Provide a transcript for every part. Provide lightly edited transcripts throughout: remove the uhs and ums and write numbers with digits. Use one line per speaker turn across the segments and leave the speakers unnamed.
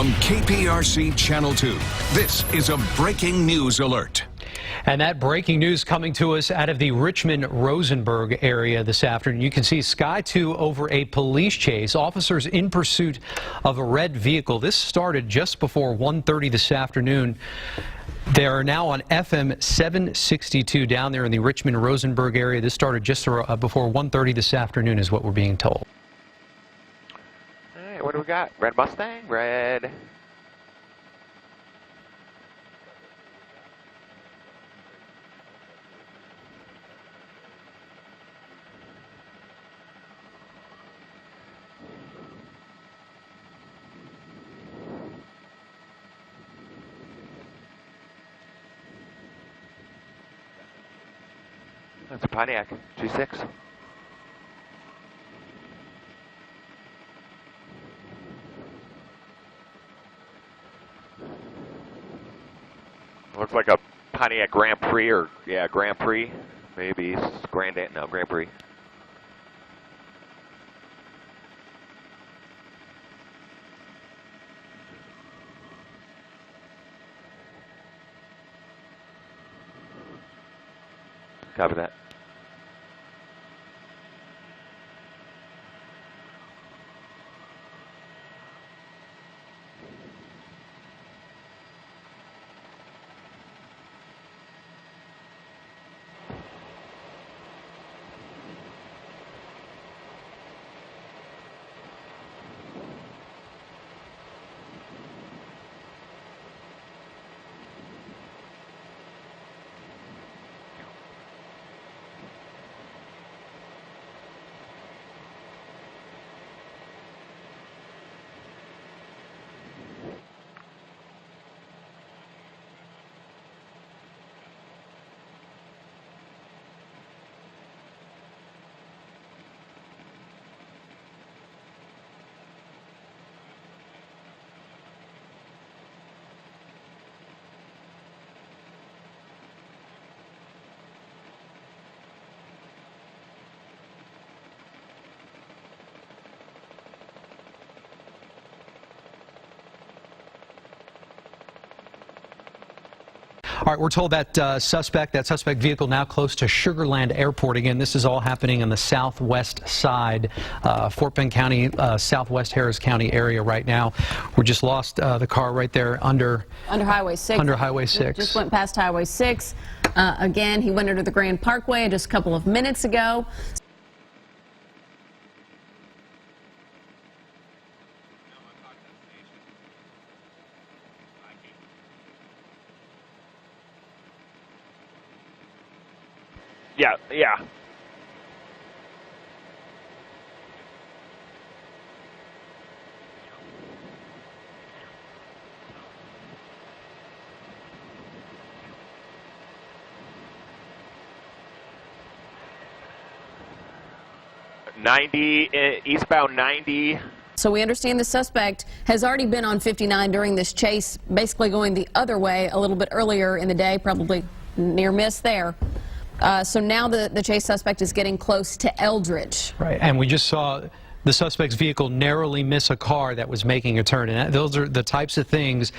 From KPRC Channel 2, this is a breaking news alert.
And that breaking news coming to us out of the Richmond-Rosenberg area this afternoon. You can see Sky 2 over a police chase. Officers in pursuit of a red vehicle. This started just before 1:30 this afternoon. They are now on FM 762 down there in the Richmond-Rosenberg area. This started just before 1:30 this afternoon is what we're being told.
All right, what do we got? Red Mustang? Red. That's a Pontiac G6. Looks like a Pontiac Grand Prix, or yeah, Grand Prix, maybe Grand Prix. Copy that.
All right, we're told that suspect vehicle now close to Sugar Land Airport. Again, this is all happening on the southwest side, Fort Bend County, southwest Harris County area right now. We just lost the car right there under
Highway 6.
Under Highway 6.
Just went past Highway 6. Again, he went under the Grand Parkway just a couple of minutes ago.
Yeah. Eastbound 90.
So we understand the suspect has already been on 59 during this chase, basically going the other way a little bit earlier in the day, probably near miss there. So now the chase suspect is getting close to Eldridge.
Right, and we just saw the suspect's vehicle narrowly miss a car that was making a turn. And those are the types of things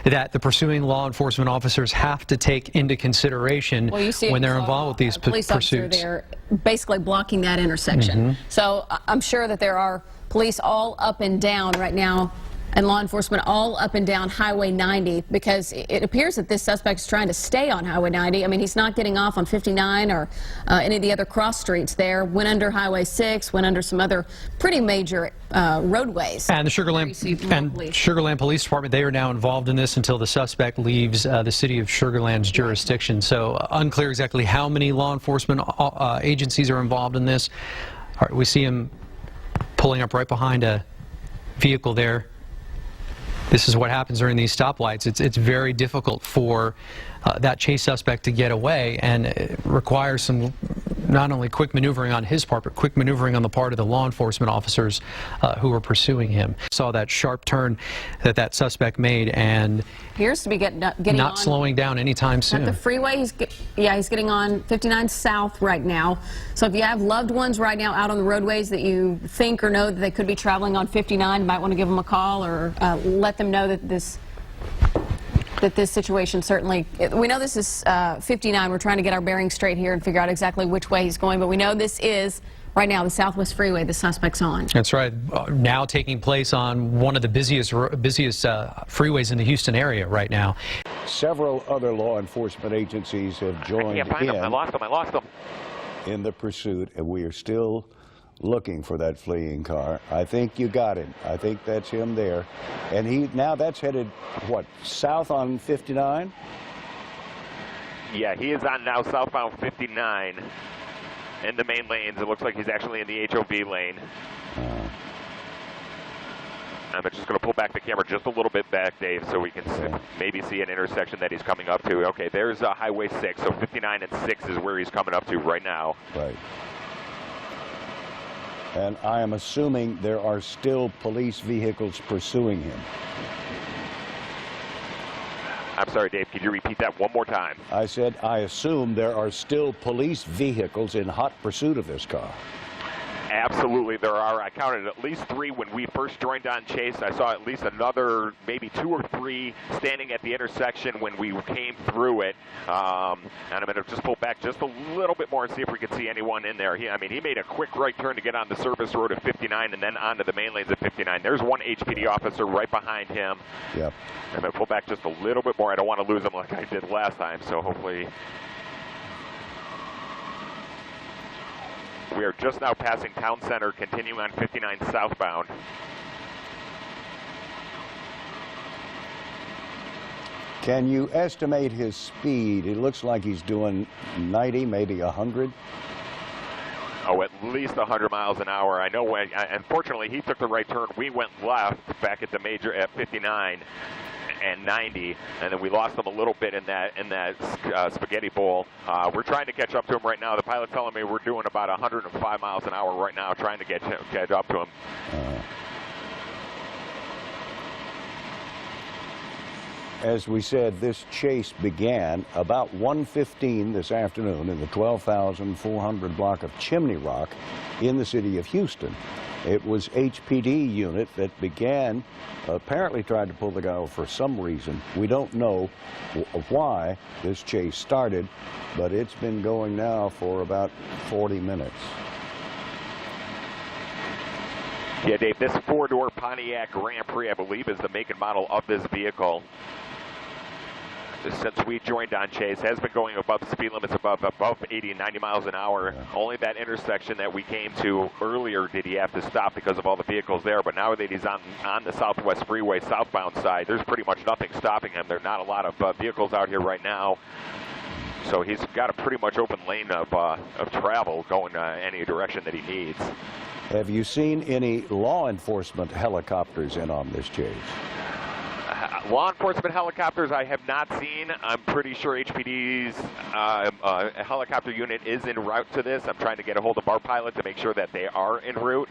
that the pursuing law enforcement officers have to take into consideration when they're involved with these
police
pursuits.
Officer there basically blocking that intersection. So I'm sure that there are police all up and down right now, and law enforcement all up and down Highway 90, because it appears that this suspect is trying to stay on Highway 90. I mean, he's not getting off on 59 or any of the other cross streets there. Went under Highway 6, went under some other pretty major roadways.
And the Sugar Land Police Department, they are now involved in this until the suspect leaves the city of Sugar Land's jurisdiction. So unclear exactly how many law enforcement agencies are involved in this. All right, we see him pulling up right behind a vehicle there. This is what happens during these stoplights. It's very difficult for that chase suspect to get away, and it requires some not only quick maneuvering on his part, but quick maneuvering on the part of the law enforcement officers who were pursuing him. Saw that sharp turn that suspect made, and
appears to be getting
not
on,
slowing down anytime soon.
At the freeway, he's getting on 59 South right now. So if you have loved ones right now out on the roadways that you think or know that they could be traveling on 59, you might want to give them a call or let them know that this situation certainly, we know this is 59. We're trying to get our bearings straight here and figure out exactly which way he's going, but we know this is right now the Southwest Freeway the suspect's on.
That's right. Now taking place on one of the busiest freeways in the Houston area right now.
Several other law enforcement agencies have joined
I can't find him. I lost him.
In the pursuit, and we are still looking for that fleeing car. I think you got him. I think that's him there. And now that's headed, what, south on 59?
Yeah, he is on now southbound 59 in the main lanes. It looks like he's actually in the HOV lane. I'm just going to pull back the camera just a little bit back, Dave, so we can maybe see an intersection that he's coming up to. Okay, there's Highway 6, so 59 and 6 is where he's coming up to right now.
Right. And I am assuming there are still police vehicles pursuing him.
I'm sorry, Dave, could you repeat that one more time?
I said, I assume there are still police vehicles in hot pursuit of this car.
Absolutely, there are. I counted at least 3 when we first joined on chase. I saw at least another, maybe 2 or 3 standing at the intersection when we came through it. And I'm going to just pull back just a little bit more and see if we can see anyone in there. He made a quick right turn to get on the service road at 59 and then onto the main lanes at 59. There's one HPD officer right behind him.
Yep.
I'm going to pull back just a little bit more. I don't want to lose him like I did last time, so hopefully. We are just now passing Town Center, continuing on 59 southbound.
Can you estimate his speed? It looks like he's doing 90, maybe 100.
Oh, at least 100 miles an hour. I know when, unfortunately, he took the right turn. We went left back at the major at 59 and 90, and then we lost him a little bit in that spaghetti bowl. We're trying to catch up to him right now. The pilot's telling me we're doing about 105 miles an hour right now, trying to catch up to him.
As we said, this chase began about 1:15 this afternoon in the 12,400 block of Chimney Rock in the city of Houston. It was HPD unit that began, apparently tried to pull the guy over for some reason. We don't know why this chase started, but it's been going now for about 40 minutes.
Yeah, Dave, this 4-door Pontiac Grand Prix, I believe, is the make and model of this vehicle. Since we joined on chase, has been going above the speed limits, above 80 and 90 miles an hour. Yeah. Only that intersection that we came to earlier did he have to stop because of all the vehicles there. But now that he's on the Southwest Freeway southbound side, there's pretty much nothing stopping him. There are not a lot of vehicles out here right now. So he's got a pretty much open lane of travel going any direction that he needs.
Have you seen any law enforcement helicopters in on this chase?
Law enforcement helicopters I have not seen. I'm pretty sure HPD's helicopter unit is en route to this. I'm trying to get a hold of our pilot to make sure that they are en route.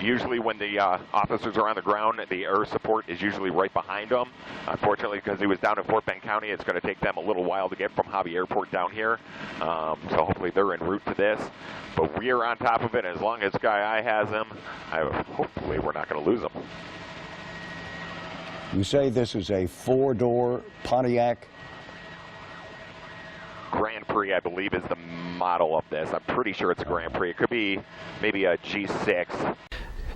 Usually when the officers are on the ground, the air support is usually right behind them. Unfortunately, because he was down in Fort Bend County, it's going to take them a little while to get from Hobby Airport down here. So hopefully they're en route to this. But we are on top of it. As long as Sky Eye has him, hopefully we're not going to lose him.
You say this is a 4-door Pontiac?
Grand Prix, I believe, is the model of this. I'm pretty sure it's a Grand Prix. It could be maybe a G6.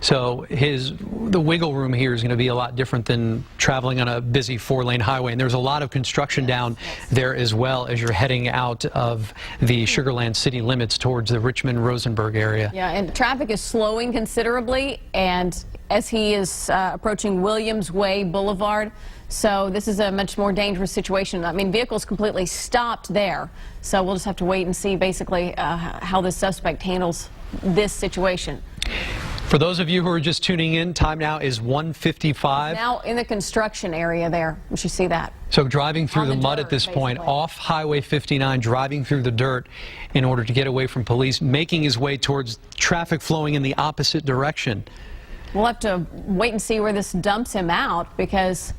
So the wiggle room here is going to be a lot different than traveling on a busy 4-lane highway. And there's a lot of construction down there as well as you're heading out of the Sugar Land city limits towards the Richmond-Rosenberg area.
Yeah, and traffic is slowing considerably, and as he is approaching Williams Way Boulevard. So this is a much more dangerous situation. I mean, vehicles completely stopped there. So we'll just have to wait and see basically how the suspect handles this situation.
For those of you who are just tuning in, time now is 1:55.
Now in the construction area there. You should see that.
So driving through
On
the
the
mud
dirt,
at this point,
basically.
off Highway 59, driving through the dirt in order to get away from police, making his way towards traffic flowing in the opposite direction.
We'll have to wait and see where this dumps him out, because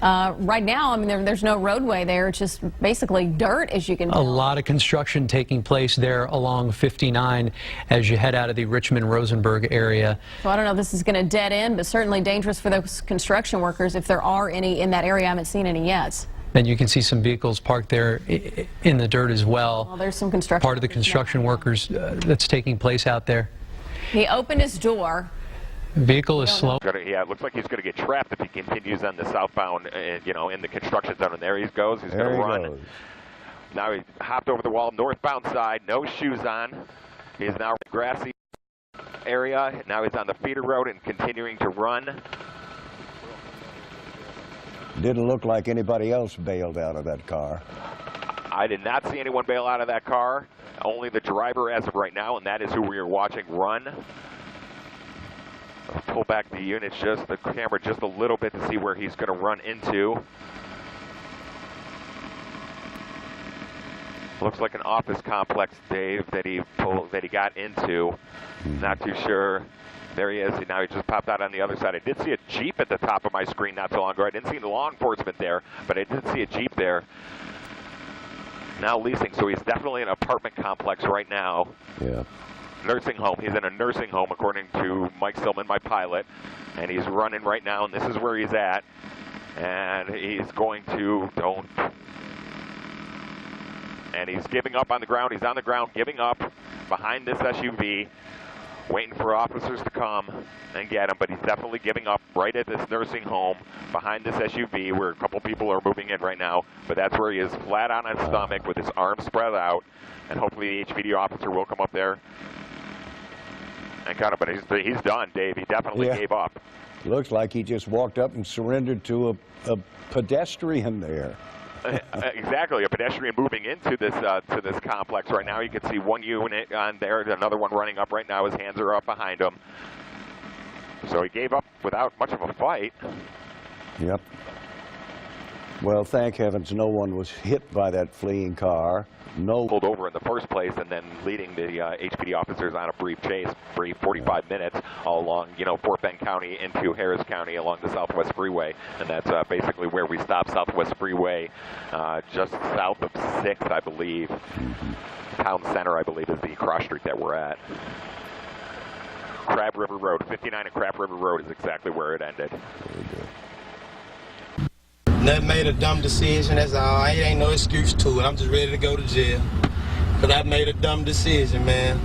right now, I mean, there's no roadway there. It's just basically dirt, as you can
A
tell.
lot of construction taking place there along 59 as you head out of the Richmond-Rosenberg area.
So I don't know if this is going to dead end, but certainly dangerous for those construction workers if there are any in that area. I haven't seen any yet.
And you can see some vehicles parked there in the dirt as well.
Well, there's some construction.
Part of the construction workers that's taking place out there.
He opened his door.
Vehicle is slow.
Yeah, it looks like he's going to get trapped if he continues on the southbound, you know, in the construction zone. And there he goes. He's going to run. Now he hopped over the wall, northbound side, no shoes on. He is now in the grassy area. Now he's on the feeder road and continuing to run.
Didn't look like anybody else bailed out of that car.
I did not see anyone bail out of that car. Only the driver as of right now, and that is who we are watching run. I'll pull back the units, the camera just a little bit to see where he's going to run into. Looks like an office complex, Dave, that he got into. Not too sure. There he is. Now he just popped out on the other side. I did see a Jeep at the top of my screen not so long ago. I didn't see the law enforcement there, but I did see a Jeep there. Now leasing, so he's definitely in an apartment complex right now.
Yeah.
Nursing home. He's in a nursing home, according to Mike Stillman, my pilot, and he's running right now, and this is where he's at. And he's going to, and he's giving up on the ground. He's on the ground, giving up behind this SUV, waiting for officers to come and get him, but he's definitely giving up right at this nursing home behind this SUV where a couple people are moving in right now, but that's where he is, flat on his stomach with his arms spread out, and hopefully the HPD officer will come up there and cut him, but he's done, Dave. He definitely gave up.
Looks like he just walked up and surrendered to a pedestrian there.
Exactly, a pedestrian moving into this to this complex right now. You can see one unit on there, another one running up right now. His hands are up behind him. So he gave up without much of a fight.
Yep. Well, thank heavens no one was hit by that fleeing car. No.
Pulled over in the first place and then leading the HPD officers on a brief chase, brief 45 minutes all along, Fort Bend County into Harris County along the Southwest Freeway. And that's basically where we stopped, Southwest Freeway, just south of 6th, I believe. Town Center, I believe, is the cross street that we're at. Crab River Road, 59 at Crab River Road is exactly where it ended.
Very good.
Nothing made a dumb decision, that's all. It ain't no excuse to it. I'm just ready to go to jail. Because I made a dumb decision, man.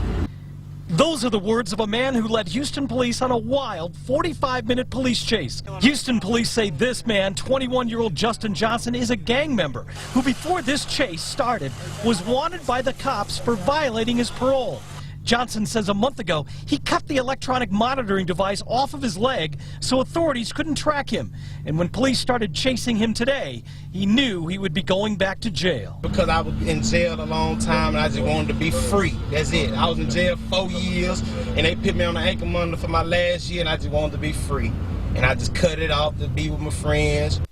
Those are the words of a man who led Houston police on a wild 45-minute police chase. Houston police say this man, 21-year-old Justin Johnson, is a gang member who, before this chase started, was wanted by the cops for violating his parole. Johnson says a month ago he cut the electronic monitoring device off of his leg so authorities couldn't track him. And when police started chasing him today, he knew he would be going back to jail.
Because I was in jail a long time and I just wanted to be free. That's it. I was in jail 4 years and they put me on the ankle monitor for my last year and I just wanted to be free. And I just cut it off to be with my friends.